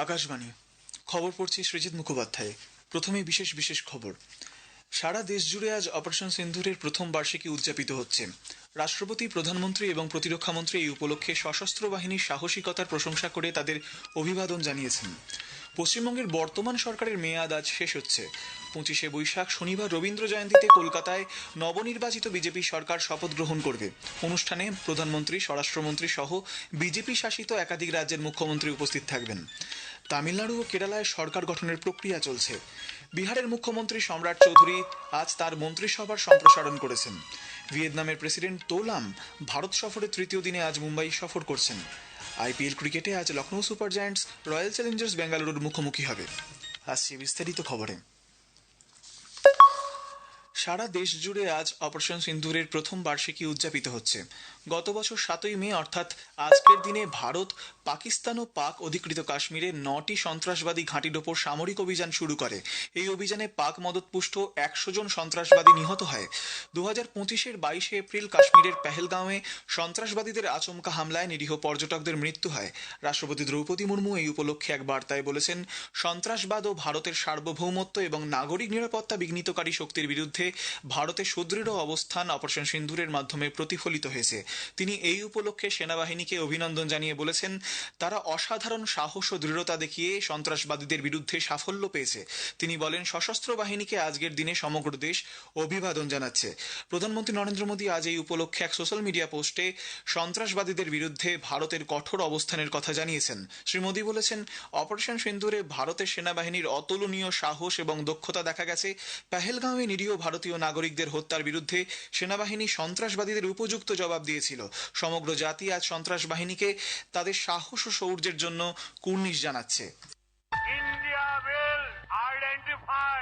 আকাশবাণী খবর পড়ছি সৃজিত মুখোপাধ্যায়। প্রথমে বিশেষ বিশেষ খবর। সারা দেশ জুড়ে আজ অপারেশন সিন্দুরের প্রথম বার্ষিকী উদযাপিত হচ্ছে। রাষ্ট্রপতি, প্রধানমন্ত্রী এবং প্রতিরক্ষামন্ত্রী এই উপলক্ষে সশস্ত্র বাহিনীর সাহসিকতার প্রশংসা করে তাদের অভিবাদন জানিয়েছেন। পশ্চিমবঙ্গের বর্তমান সরকারের মেয়াদ আজ শেষ হচ্ছে। 25শে বৈশাখ শনিবার রবীন্দ্র জয়ন্তীতে কলকাতায় নবনির্বাচিত বিজেপি সরকার শপথ গ্রহণ করবে। অনুষ্ঠানে প্রধানমন্ত্রী, স্বরাষ্ট্রমন্ত্রী সহ বিজেপি শাসিত একাধিক রাজ্যের মুখ্যমন্ত্রী উপস্থিত থাকবেন। তামিলনাড়ু ও কেরালায় সরকার গঠনের প্রক্রিয়া চলছে। বিহারের মুখ্যমন্ত্রী সম্রাট চৌধুরী আজ তার মন্ত্রিসভার সম্প্রসারণ করেছেন। ভিয়েতনামের প্রেসিডেন্ট তোলাম ভারত সফরের তৃতীয় দিনে আজ মুম্বাই সফর করছেন। আইপিএল ক্রিকেটে আজ Lucknow super giants royal Challengers বেঙ্গালুরুর মুখোমুখি হবে। আসছে বিস্তারিত খবরে। সারা দেশ জুড়ে আজ অপারেশন সিন্দুরের প্রথম বার্ষিকী উদযাপিত হচ্ছে। গত বছর 7ই মে অর্থাৎ আজকের দিনে ভারত, পাকিস্তান ও পাক অধিকৃত কাশ্মীরে 9টি সন্ত্রাসবাদী ঘাঁটির ওপর সামরিক অভিযান শুরু করে। এই অভিযানে পাক মদতপুষ্ট 100 জন সন্ত্রাসবাদী নিহত হয়। 2025-এর 22শে এপ্রিল কাশ্মীরের পেহেলগাঁওয়ে সন্ত্রাসবাদীদের আচমকা হামলায় নিরীহ পর্যটকদের মৃত্যু হয়। রাষ্ট্রপতি দ্রৌপদী মুর্মু এই উপলক্ষে এক বার্তায় বলেছেন, সন্ত্রাসবাদ ও ভারতের সার্বভৌমত্ব এবং নাগরিক নিরাপত্তা বিঘ্নিতকারী শক্তির বিরুদ্ধে ভারতের সুদৃঢ় অবস্থান অপারেশন সিন্দুরের মাধ্যমে প্রতিফলিত হয়েছে। তিনি এই উপলক্ষে সেনাবাহিনীকে অভিনন্দন জানিয়ে বলেছেন, তারা অসাধারণ সাহস ও দৃঢ়তা দেখিয়ে সন্ত্রাসবাদীদের বিরুদ্ধে সাফল্য পেয়েছে। তিনি বলেন, সশস্ত্র বাহিনীকে আজকের দিনে সমগ্র দেশ অভিবাদন জানাচ্ছে। প্রধানমন্ত্রী নরেন্দ্র মোদী আজ এই উপলক্ষে এক সোশ্যাল মিডিয়া পোস্টে সন্ত্রাসবাদীদের বিরুদ্ধে ভারতের কঠোর অবস্থানের কথা জানিয়েছেন। শ্রী মোদী বলেছেন, অপারেশন সিন্দুরে ভারতের সেনাবাহিনীর অতুলনীয় সাহস এবং দক্ষতা দেখা গেছে। পেহেলগাঁওয়ে নিরীহ ভারতীয় নাগরিকদের হত্যার বিরুদ্ধে সেনাবাহিনী সন্ত্রাসবাদীদের উপযুক্ত জবাব দিয়েছিল। সমগ্র জাতি আজ সন্ত্রাস বাহিনীকে তাদের সাহস ও শৌর্যের জন্য কুর্নিশ জানাচ্ছে। India will identify,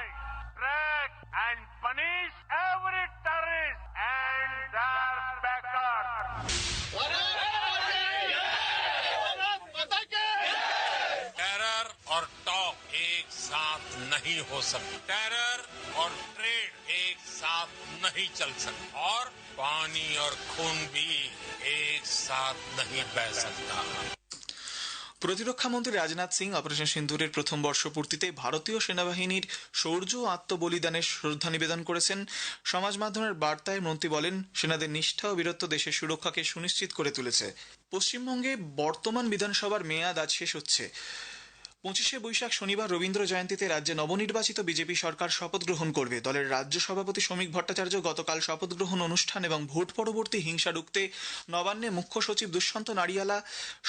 track and punish every terrorist and their backers. Terror और टॉक एक साथ नहीं हो सकते। टेरर और ट्रेड एक साथ नहीं चल सकते और पानी और खून भी एक साथ नहीं बह सकता। প্রতিরক্ষামন্ত্রী রাজনাথ সিং অপারেশন সিন্দুরের প্রথম বর্ষপূর্তিতে ভারতীয় সেনাবাহিনীর শৌর্য ও আত্মবলিদানের শ্রদ্ধা নিবেদন করেছেন। সমাজ মাধ্যমের বার্তায় মন্ত্রী বলেন, সেনাদের নিষ্ঠা ও বীরত্ব দেশের সুরক্ষাকে সুনিশ্চিত করে তুলেছে। পশ্চিমবঙ্গে বর্তমান বিধানসভার মেয়াদ আজ শেষ হচ্ছে। 25শে বৈশাখ শনিবার রবীন্দ্র জয়ন্তীতে রাজ্যে নবনির্বাচিত বিজেপি সরকার শপথ গ্রহণ করবে। দলের রাজ্য সভাপতি শ্রমিক ভট্টাচার্য গতকাল শপথ গ্রহণ অনুষ্ঠান এবং ভোট পরবর্তী হিংসা রুখতে নবান্নে মুখ্য সচিব দুষ্যন্ত নারিয়ালা,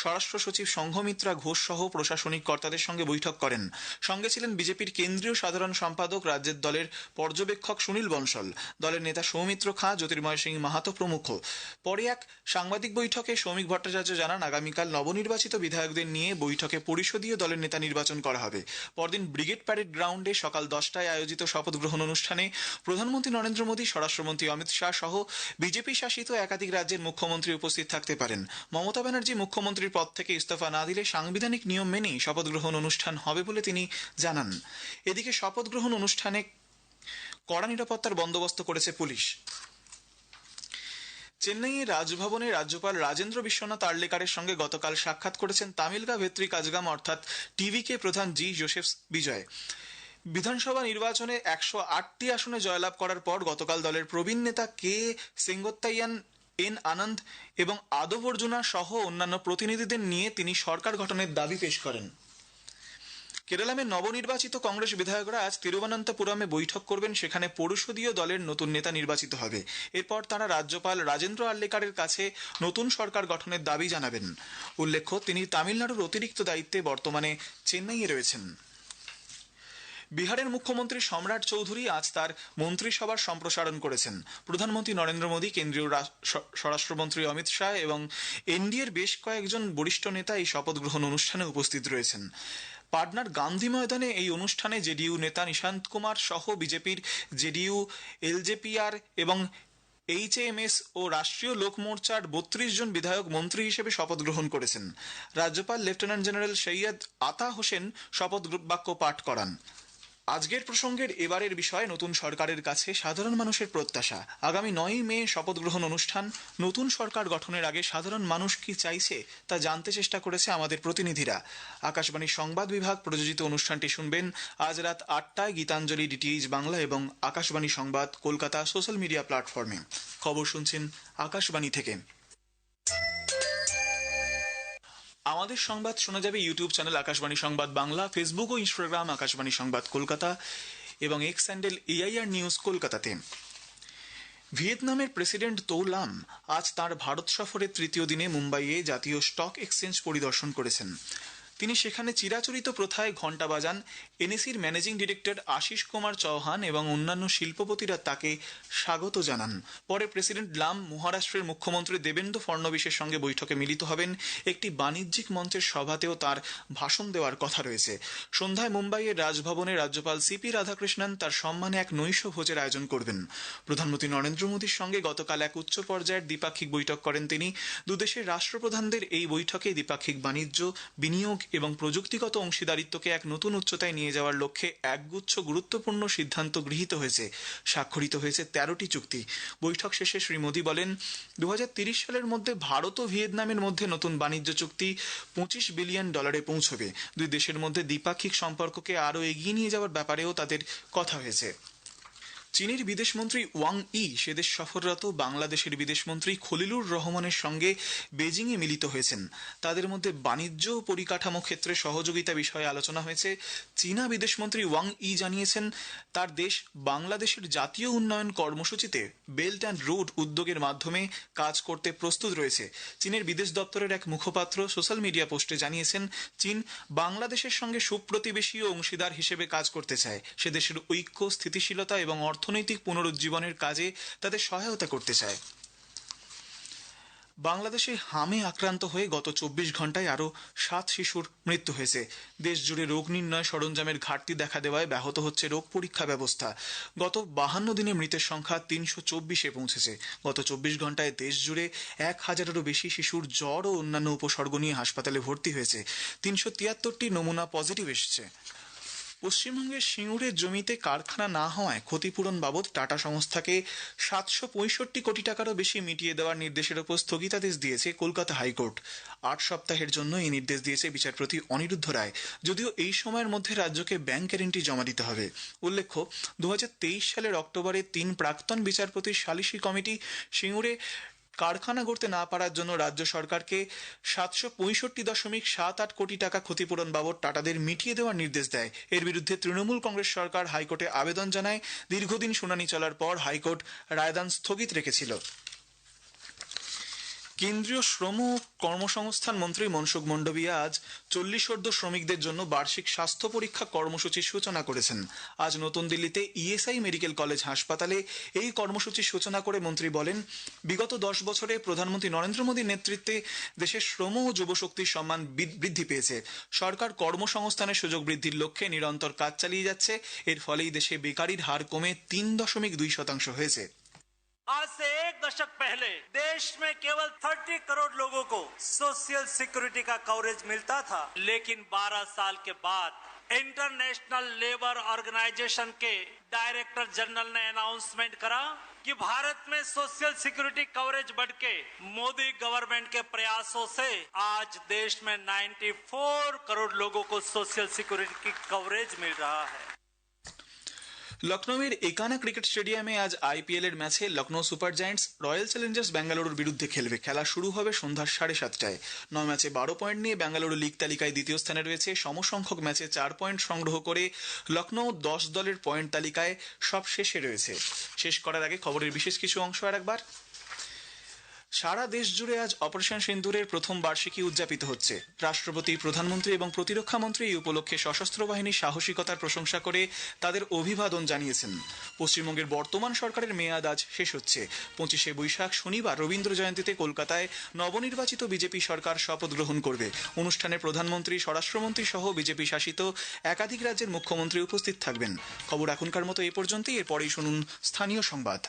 স্বরাষ্ট্র সচিব সংঘমিত্রা ঘোষ সহ প্রশাসনিক কর্তাদের সঙ্গে বৈঠক করেন। সঙ্গে ছিলেন বিজেপির কেন্দ্রীয় সাধারণ সম্পাদক, রাজ্যের দলের পর্যবেক্ষক সুনীল বনশল, দলের নেতা সৌমিত্র খাঁ, জ্যোতির্ময় সিং মাহাতো প্রমুখ। পরে এক সাংবাদিক বৈঠকে শ্রমিক ভট্টাচার্য জানান, আগামীকাল নবনির্বাচিত বিধায়কদের নিয়ে বৈঠকে পরিষদীয় দলের নেতা নির্বাচন করা হবে। পরদিন ব্রিগেড প্যারেড গ্রাউন্ডে সকাল 10টায় আয়োজিত শপথ গ্রহণ অনুষ্ঠানে প্রধানমন্ত্রী নরেন্দ্র মোদী, স্বরাষ্ট্রমন্ত্রী অমিত শাহ সহ বিজেপি শাসিত একাধিক রাজ্যের মুখ্যমন্ত্রী উপস্থিত থাকতে পারেন। মমতা ব্যানার্জি মুখ্যমন্ত্রীর পদ থেকে ইস্তফা না দিলে সাংবিধানিক নিয়ম মেনেই শপথ গ্রহণ অনুষ্ঠান হবে বলে তিনি জানান। এদিকে শপথ গ্রহণ অনুষ্ঠানে কড়া নিরাপত্তার বন্দোবস্ত করেছে পুলিশ। চেন্নাইয়ের রাজভবনে রাজ্যপাল রাজেন্দ্র বিশ্বনাথ আর্লেকারের সঙ্গে গতকাল সাক্ষাৎ করেছেন তামিলগা ভেত্রী কাজগাম অর্থাৎ টিভিকে প্রধান জি জোসেফ বিজয়। বিধানসভা নির্বাচনে 108টি আসনে জয়লাভ করার পর গতকাল দলের প্রবীণ নেতা কে সেঙ্গত্তাইয়ান, এন আনন্দ এবং আদব অর্জুনা সহ অন্যান্য প্রতিনিধিদের নিয়ে তিনি সরকার গঠনের দাবি পেশ করেন। কেরালামের নবনির্বাচিত কংগ্রেস বিধায়করা আজ তিরুবনন্তপুরমে বৈঠক করবেন। সেখানে পরিষদীয় দলের নতুন নেতা নির্বাচিত হবে। এরপর তারা রাজ্যপাল রাজেন্দ্র আর্লেকারের কাছে নতুন সরকার গঠনের দাবি জানাবেন। উল্লেখ্য, তিনি তামিলনাড়ুর অতিরিক্ত দায়িত্বে বর্তমানে চেন্নাইয়ে রয়েছেন। বিহারের মুখ্যমন্ত্রী সম্রাট চৌধুরী আজ তার মন্ত্রিসভার সম্প্রসারণ করেছেন। প্রধানমন্ত্রী নরেন্দ্র মোদী, কেন্দ্রীয় স্বরাষ্ট্রমন্ত্রী অমিত শাহ এবং এনডিএর বেশ কয়েকজন বরিষ্ঠ নেতা এই শপথ গ্রহণ অনুষ্ঠানে উপস্থিত রয়েছেন। পাটনার গান্ধী ময়দানে এই অনুষ্ঠানে জেডিইউ নেতা নিশান্ত কুমার সহ বিজেপির জেডিইউ, এলজেপিআর এবং এইচএমএস ও রাষ্ট্রীয় লোক মোর্চার 32 জন বিধায়ক মন্ত্রী হিসেবে শপথ গ্রহণ করেছেন। রাজ্যপাল লেফটেন্যান্ট জেনারেল সৈয়দ আতা হোসেন শপথ বাক্য পাঠ করান। আজকের প্রসঙ্গের এবারের বিষয় নতুন সরকারের কাছে সাধারণ মানুষের প্রত্যাশা। আগামী 9ই মে শপথ গ্রহণ অনুষ্ঠান। নতুন সরকার গঠনের আগে সাধারণ মানুষ কি চাইছে তা জানতে চেষ্টা করেছে আমাদের প্রতিনিধিরা। আকাশবাণীর সংবাদ বিভাগ প্রযোজিত অনুষ্ঠানটি শুনবেন আজ রাত 8টায় গীতাঞ্জলি ডিটিএইচ বাংলা এবং আকাশবাণী সংবাদ কলকাতা সোশ্যাল মিডিয়া প্ল্যাটফর্মে। খবর শুনছেন আকাশবাণী থেকে। আমাদের সংবাদ শোনা যাবে ইউটিউব চ্যানেল আকাশবাণী সংবাদ বাংলা, ফেসবুক ও ইনস্টাগ্রাম আকাশবাণী সংবাদ কলকাতা এবং এক্স হ্যান্ডেল এআইআর নিউজ কলকাতাতে। ভিয়েতনামের প্রেসিডেন্ট তো লাম আজ তাঁর ভারত সফরের তৃতীয় দিনে মুম্বাইয়ে জাতীয় স্টক এক্সচেঞ্জ পরিদর্শন করেছেন। তিনি সেখানে চিরাচরিত প্রথায় ঘণ্টা বাজান। এনএসির ম্যানেজিং ডিরেক্টর আশিস কুমার চৌহান এবং অন্যান্য শিল্পপতিরা তাকে স্বাগত জানান। পরে প্রেসিডেন্ট লাম মহারাষ্ট্রের মুখ্যমন্ত্রী দেবেন্দ্র ফডনবিসের সঙ্গে বৈঠকে মিলিত হবেন। একটি বাণিজ্যিক মঞ্চের সভাতেও তার ভাষণ দেওয়ার কথা রয়েছে। সন্ধ্যায় মুম্বাইয়ের রাজভবনে রাজ্যপাল সিপি রাধাকৃষ্ণন তার সম্মানে এক নৈশ ভোজের আয়োজন করবেন। প্রধানমন্ত্রী নরেন্দ্র মোদীর সঙ্গে গতকাল এক উচ্চ পর্যায়ের দ্বিপাক্ষিক বৈঠক করেন তিনি। দুদেশের রাষ্ট্রপ্রধানদের এই বৈঠকে দ্বিপাক্ষিক বাণিজ্য, বিনিয়োগ এবং প্রযুক্তিগত অংশীদারিত্বকে এক নতুন উচ্চতায় নিয়ে যাওয়ার লক্ষ্যে একগুচ্ছ গুরুত্বপূর্ণ সিদ্ধান্ত গৃহীত হয়েছে। স্বাক্ষরিত হয়েছে 13টি চুক্তি। বৈঠক শেষে শ্রী মোদী বলেন, 2030 সালের মধ্যে ভারত ও ভিয়েতনামের মধ্যে নতুন বাণিজ্য চুক্তি $25 বিলিয়ন পৌঁছবে। দুই দেশের মধ্যে দ্বিপাক্ষিক সম্পর্ককে আরও এগিয়ে নিয়ে যাওয়ার ব্যাপারেও তাদের কথা হয়েছে। চীনের বিদেশমন্ত্রী ওয়াং ই সেদেশ সফররত বাংলাদেশের বিদেশমন্ত্রী খলিলুর রহমানের সঙ্গে বেজিংয়ে মিলিত হয়েছেন। তাদের মধ্যে বাণিজ্য ও পরিকাঠামো ক্ষেত্রে সহযোগিতা বিষয়ে আলোচনা হয়েছে। চীনা বিদেশমন্ত্রী ওয়াং ই জানিয়েছেন, তার দেশ বাংলাদেশের জাতীয় উন্নয়ন কর্মসূচিতে বেল্ট অ্যান্ড রোড উদ্যোগের মাধ্যমে কাজ করতে প্রস্তুত রয়েছে। চীনের বিদেশ দপ্তরের এক মুখপাত্র সোশ্যাল মিডিয়া পোস্টে জানিয়েছেন, চীন বাংলাদেশের সঙ্গে সুপ্রতিবেশী ও অংশীদার হিসেবে কাজ করতে চায়। সে দেশের ঐক্য, স্থিতিশীলতা এবং অর্থনৈতিক পুনরুজ্জীবনের কাজে তাদের সহায়তা করতে চায়। বাংলাদেশে হামে আক্রান্ত হয়ে গত 24 ঘন্টায় আরও 7 শিশুর মৃত্যু হয়েছে। দেশ জুড়ে রোগ নির্ণয় সরঞ্জামের ঘাটতি দেখা দেওয়ায় ব্যাহত হচ্ছে রোগ পরীক্ষা ব্যবস্থা। গত 52 দিনে মৃতের সংখ্যা 324-এ পৌঁছেছে। গত 24 ঘন্টায় দেশ জুড়ে 1000-এরও বেশি শিশুর জ্বর ও অন্যান্য উপসর্গ নিয়ে হাসপাতালে ভর্তি হয়েছে। 373টি নমুনা পজিটিভ এসেছে। পশ্চিমবঙ্গের সিঙ্গুরের জমিতে কারখানা না হওয়ায় ক্ষতিপূরণ বাবদ টাটা সংস্থাকে 765 কোটি টাকারও বেশি মিটিয়ে দেওয়ার নির্দেশের ওপর স্থগিতাদেশ দিয়েছে কলকাতা হাইকোর্ট। 8 সপ্তাহের জন্য এই নির্দেশ দিয়েছে বিচারপতি অনিরুদ্ধ রায়। যদিও এই সময়ের মধ্যে রাজ্যকে ব্যাংক গ্যারেন্টি জমা দিতে হবে। উল্লেখ্য, 2023 সালের অক্টোবরে 3 প্রাক্তন বিচারপতির সালিসি কমিটি সিঙ্গুরে কারখানা গড়তে না পারার জন্য রাজ্য সরকারকে 765.78 কোটি টাকা ক্ষতিপূরণ বাবদ টাটাদের মিটিয়ে দেওয়ার নির্দেশ দেয়। এর বিরুদ্ধে তৃণমূল কংগ্রেস সরকার হাইকোর্টে আবেদন জানায়। দীর্ঘদিন শুনানি চলার পর হাইকোর্ট রায়দান স্থগিত রেখেছিল। কেন্দ্রীয় শ্রম ও কর্মসংস্থান মন্ত্রী মনসুখ মন্ডভিয়া আজ 40 শ্রমিকদের জন্য বার্ষিক স্বাস্থ্য পরীক্ষা কর্মসূচির সূচনা করেছেন। আজ নতুন দিল্লিতে ইএসআই মেডিকেল কলেজ হাসপাতালে এই কর্মসূচির সূচনা করে মন্ত্রী বলেন, বিগত 10 বছরে প্রধানমন্ত্রী নরেন্দ্র মোদীর নেতৃত্বে দেশের শ্রম ও যুবশক্তির সম্মান বৃদ্ধি পেয়েছে। সরকার কর্মসংস্থানের সুযোগ বৃদ্ধির লক্ষ্যে নিরন্তর কাজ চালিয়ে যাচ্ছে। এর ফলেই দেশে বেকারির হার কমে 3.2% হয়েছে। आज से 1 दशक पहले देश में केवल 30 करोड़ लोगों को सोशल सिक्योरिटी का कवरेज मिलता था, लेकिन 12 साल के बाद इंटरनेशनल लेबर ऑर्गेनाइजेशन के डायरेक्टर जनरल ने अनाउंसमेंट करा कि भारत में सोशल सिक्योरिटी कवरेज बढ़ के मोदी गवर्नमेंट के प्रयासों से आज देश में 94 करोड़ लोगों को सोशल सिक्योरिटी की कवरेज मिल रहा है। লখনৌয়ের একানা ক্রিকেট স্টেডিয়ামে আজ আইপিএল এর ম্যাচে Lucknow super giants royal Challengers বেঙ্গালুরুর বিরুদ্ধে খেলবে। খেলা শুরু হবে সন্ধ্যা 7:30টায়। 9 ম্যাচে 12 পয়েন্ট নিয়ে বেঙ্গালুরু লিগ তালিকায় দ্বিতীয় স্থানে রয়েছে। সমসংখ্যক ম্যাচে 4 পয়েন্ট সংগ্রহ করে লখনৌ 10 দলের পয়েন্ট তালিকায় সব শেষে রয়েছে। শেষ করার আগে খবরের বিশেষ কিছু অংশ আরেকবার। সারা দেশ জুড়ে আজ অপারেশন সিন্দুরের প্রথম বার্ষিকী উদযাপিত হচ্ছে। রাষ্ট্রপতি, প্রধানমন্ত্রী এবং প্রতিরক্ষা মন্ত্রী এই উপলক্ষে সশস্ত্র বাহিনীর সাহসিকতার প্রশংসা করে তাদের অভিবাদন জানিয়েছেন। পশ্চিমবঙ্গের বর্তমান সরকারের মেয়াদ আজ শেষ হচ্ছে। 25শে বৈশাখ শনিবার রবীন্দ্র জয়ন্তীতে কলকাতায় নবনির্বাচিত বিজেপি সরকার শপথ গ্রহণ করবে। অনুষ্ঠানে প্রধানমন্ত্রী, স্বরাষ্ট্রমন্ত্রী সহ বিজেপি শাসিত একাধিক রাজ্যের মুখ্যমন্ত্রী উপস্থিত থাকবেন। খবর এখনকার মতো এই পর্যন্তই। এরপরেই শুনুন স্থানীয় সংবাদ।